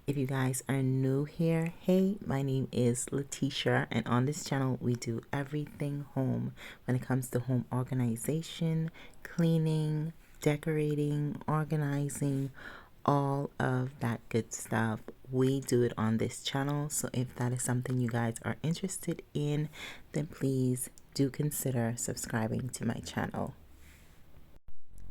If you guys are new here, hey, my name is Lateisha, and on this channel we do everything home when it comes to home organization, cleaning, decorating, organizing, all of that good stuff. We do it on this channel. So if that is something you guys are interested in, then please do consider subscribing to my channel.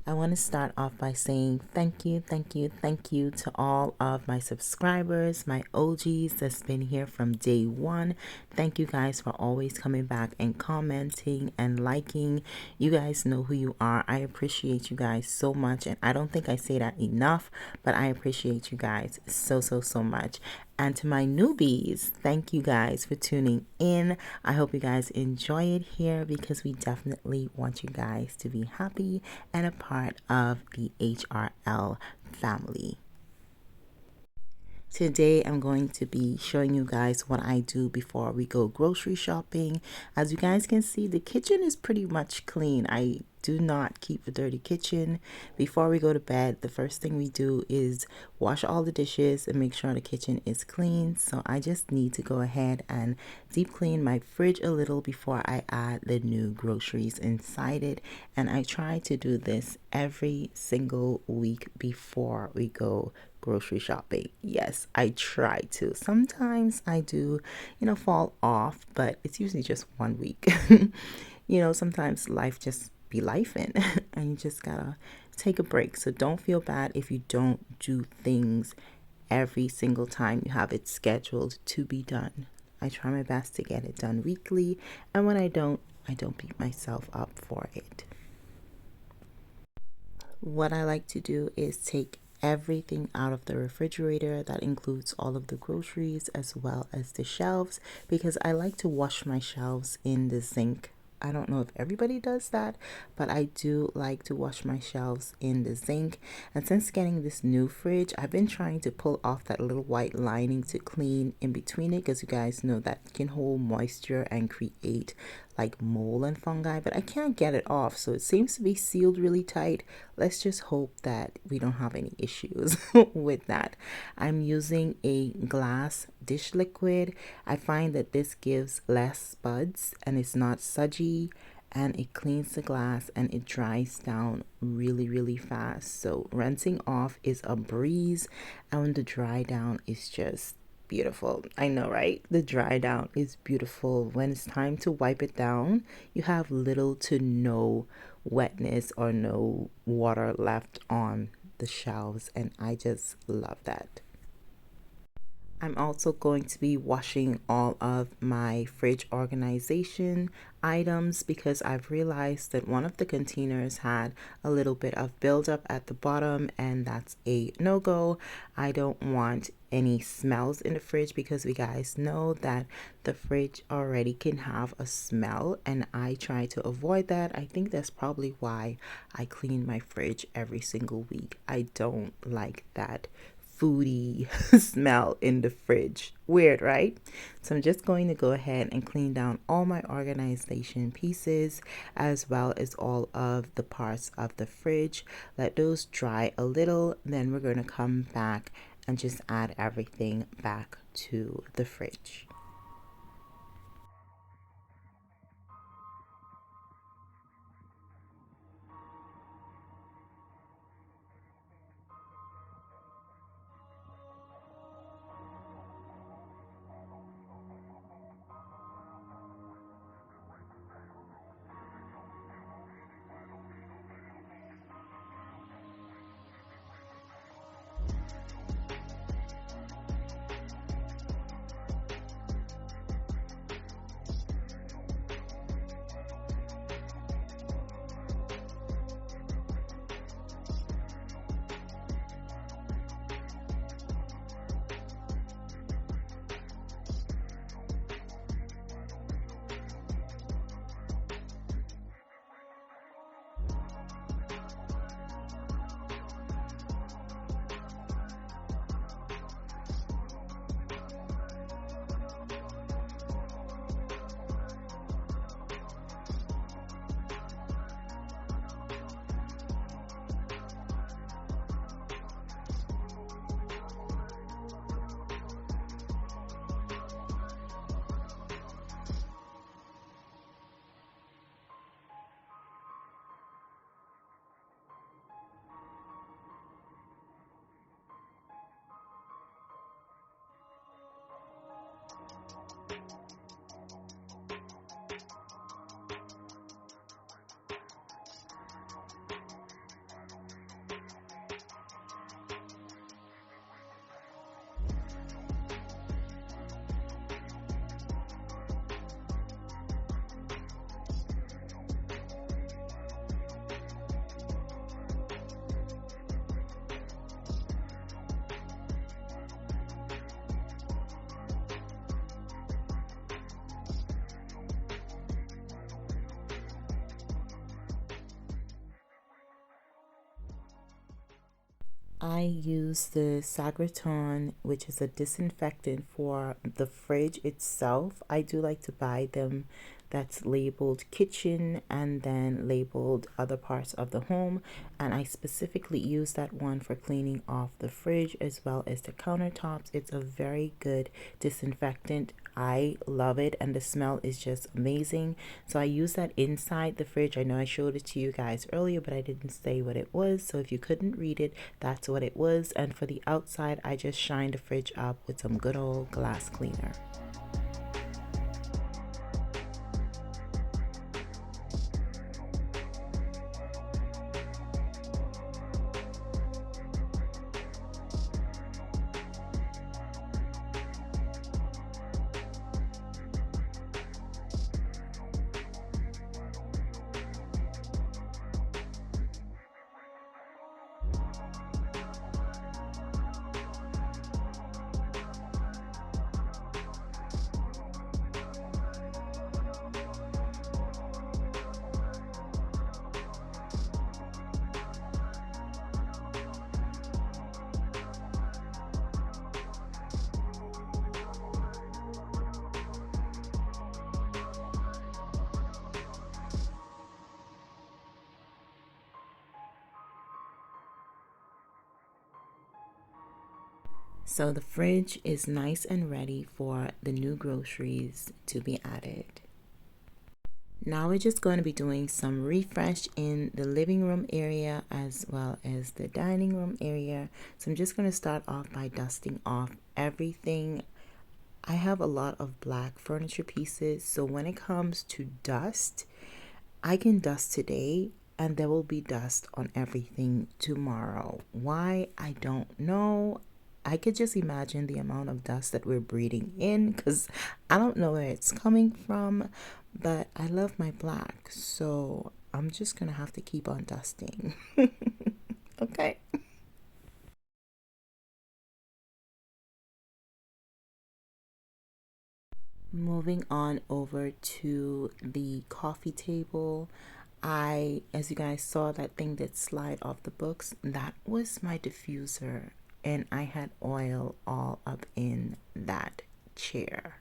I want to start off by saying thank you to all of my subscribers, my OGs that's been here from day one. Thank you guys for always coming back and commenting and liking. You guys know who you are. I appreciate you guys so much, and I don't think I say that enough, but I appreciate you guys so much. And to my newbies, thank you guys for tuning in. I hope you guys enjoy it here because we definitely want you guys to be happy and a part of the HRL family. Today I'm going to be showing you guys what I do before we go grocery shopping. As you guys can see, the kitchen is pretty much clean. I do not keep a dirty kitchen. Before we go to bed, the first thing we do is wash all the dishes and make sure the kitchen is clean. So I just need to go ahead and deep clean my fridge a little before I add the new groceries inside it. And I try to do this every single week before we go grocery shopping. Yes, I try to. Sometimes I do, fall off, but it's usually just 1 week. Sometimes life just be lifing and you just gotta take a break. So don't feel bad if you don't do things every single time you have it scheduled to be done. I try my best to get it done weekly, and when I don't beat myself up for it. What I like to do is take everything out of the refrigerator. That includes all of the groceries as well as the shelves, because I like to wash my shelves in the sink. I don't know if everybody does that, but I do like to wash my shelves in the sink. And since getting this new fridge, I've been trying to pull off that little white lining to clean in between it, because you guys know that can hold moisture and create like mold and fungi, but I can't get it off, so it seems to be sealed really tight. Let's just hope that we don't have any issues with that. I'm using a glass dish liquid. I find that this gives less spuds and it's not smudgy, and it cleans the glass and it dries down really fast. So rinsing off is a breeze, and the dry down is just beautiful. I know, right? The dry down is beautiful. When it's time to wipe it down, you have little to no wetness or no water left on the shelves, and I just love that. I'm also going to be washing all of my fridge organization items, because I've realized that one of the containers had a little bit of buildup at the bottom, and that's a no-go. I don't want any smells in the fridge, because we guys know that the fridge already can have a smell, and I try to avoid that. I think that's probably why I clean my fridge every single week. I don't like that foodie smell in the fridge. Weird, right? So I'm just going to go ahead and clean down all my organization pieces, as well as all of the parts of the fridge. Let those dry a little, then we're going to come back and just add everything back to the fridge. I use the Sagriton, which is a disinfectant for the fridge itself. I do like to buy them that's labeled kitchen and then labeled other parts of the home. And I specifically use that one for cleaning off the fridge as well as the countertops. It's a very good disinfectant. I love it, and the smell is just amazing. So I use that inside the fridge. I know I showed it to you guys earlier, but I didn't say what it was. So if you couldn't read it, that's what it was. And for the outside, I just shined the fridge up with some good old glass cleaner. So the fridge is nice and ready for the new groceries to be added. Now we're just going to be doing some refresh in the living room area as well as the dining room area. So I'm just going to start off by dusting off everything. I have a lot of black furniture pieces, so when it comes to dust, I can dust today and there will be dust on everything tomorrow. Why? I don't know. I could just imagine the amount of dust that we're breathing in because I don't know where it's coming from, but I love my black, so I'm just gonna have to keep on dusting. Okay. Moving on over to the coffee table. As you guys saw, that thing that slide off the books, that was my diffuser, and I had oil all up in that chair.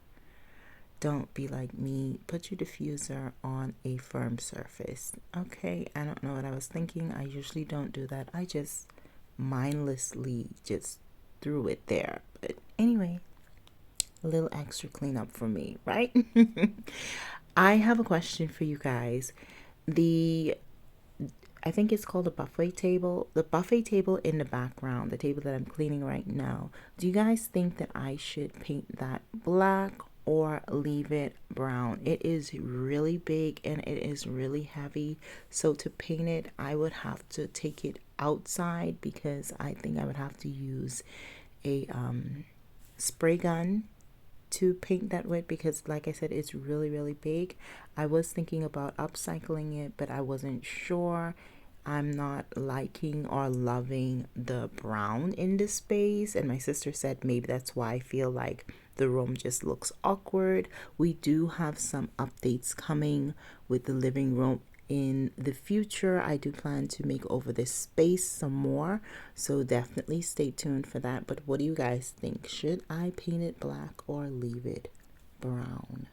Don't be like me. Put your diffuser on a firm surface. Okay, I don't know what I was thinking. I usually don't do that. I just mindlessly just threw it there. But anyway, a little extra cleanup for me, right? I have a question for you guys. The I think it's called a buffet table. The buffet table in the background, the table that I'm cleaning right now. Do you guys think that I should paint that black or leave it brown? It is really big and it is really heavy. So to paint it, I would have to take it outside because I think I would have to use a spray gun to paint that with because like I said, it's really big. I was thinking about upcycling it, but I wasn't sure. I'm not liking or loving the brown in this space, and my sister said maybe that's why I feel like the room just looks awkward. We do have some updates coming with the living room in the future. I do plan to make over this space some more, so definitely stay tuned for that. But what do you guys think? Should I paint it black or leave it brown?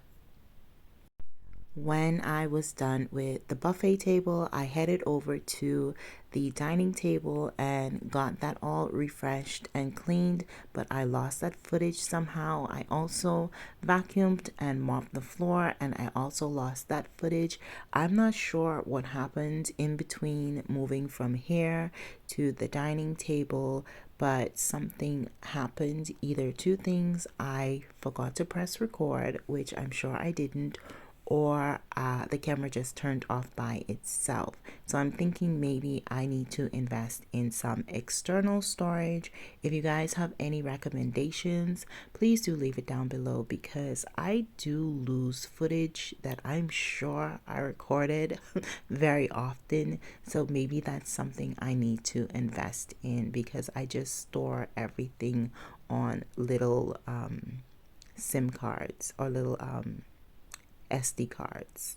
When I was done with the buffet table, I headed over to the dining table and got that all refreshed and cleaned, but I lost that footage somehow. I also vacuumed and mopped the floor, and I also lost that footage. I'm not sure what happened in between moving from here to the dining table, but something happened. Either two things: I forgot to press record, which I'm sure I didn't, or the camera just turned off by itself. So I'm thinking maybe I need to invest in some external storage. If you guys have any recommendations, please do leave it down below because I do lose footage that I'm sure I recorded very often. So maybe that's something I need to invest in because I just store everything on little SIM cards or little SD cards.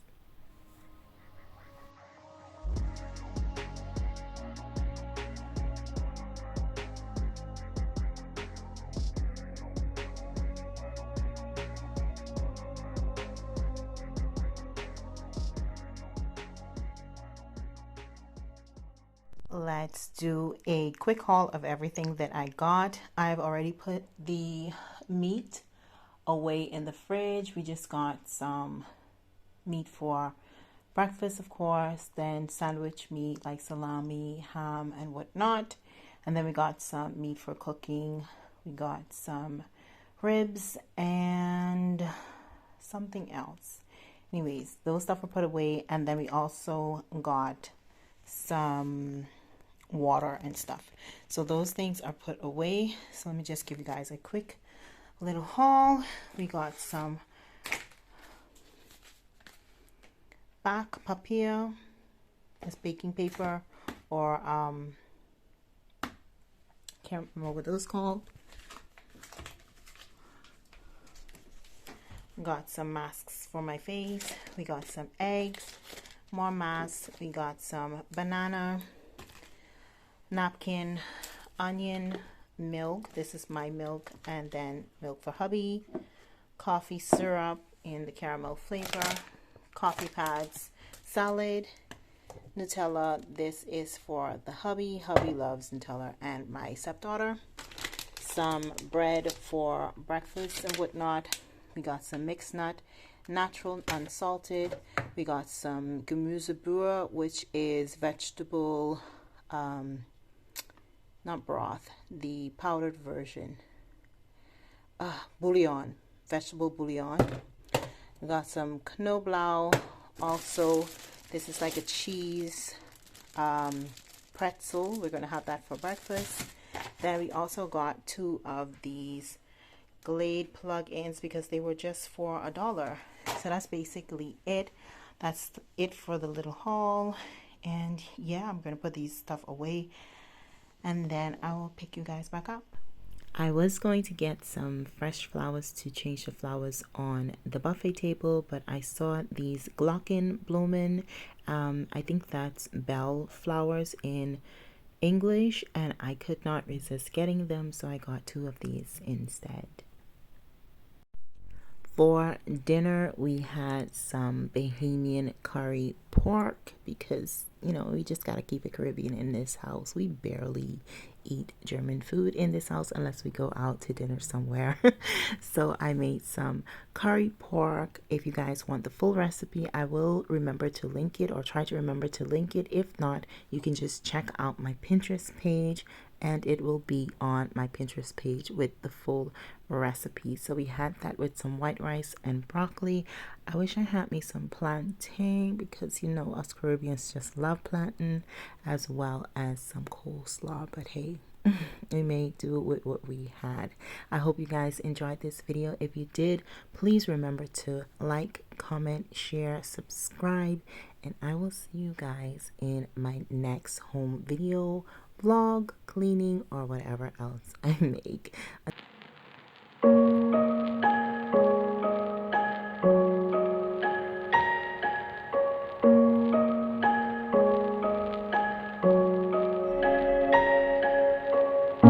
let's do a quick haul of everything that I got. I've already put the meat away in the fridge. We just got some meat for breakfast, of course, then sandwich meat like salami, ham, and whatnot. And then we got some meat for cooking. We got some ribs and something else. Anyways, those stuff were put away, and then we also got some water and stuff. So those things are put away. So let me just give you guys a quick little haul. We got some back papier, that's baking paper, or can't remember what those called. Got some masks for my face. We got some eggs, more masks. We got some banana, napkin, onion, milk. This is my milk, and then milk for hubby, coffee syrup in the caramel flavor, coffee pads, salad, Nutella. This is for the hubby. Hubby loves Nutella, and my stepdaughter. Some bread for breakfast and whatnot. We got some mixed nut, natural unsalted. We got some Gemüsebrühe, which is vegetable, not broth, the powdered version. Bouillon, vegetable bouillon. We got some Knoblauch. Also, this is like a cheese pretzel. We're going to have that for breakfast. Then we also got 2 of these Glade plug-ins because they were just for $1. So that's basically it. That's it for the little haul. And yeah, I'm going to put these stuff away, and then I will pick you guys back up. I was going to get some fresh flowers to change the flowers on the buffet table, but I saw these Glockenblumen. I think that's bell flowers in English, and I could not resist getting them, so I got 2 of these instead. For dinner, we had some Bahamian curry pork because, you know, we just got to keep it Caribbean in this house. We barely eat German food in this house unless we go out to dinner somewhere. So I made some curry pork. If you guys want the full recipe, I will remember to link it, or try to remember to link it. If not, you can just check out my Pinterest page, and it will be on my Pinterest page with the full recipe. So we had that with some white rice and broccoli. I wish I had me some plantain because, you know, us Caribbeans just love plantain, as well as some coleslaw. But hey, we may do with what we had. I hope you guys enjoyed this video. If you did, please remember to like, comment, share, subscribe, and I will see you guys in my next home video, vlog, cleaning, or whatever else I make.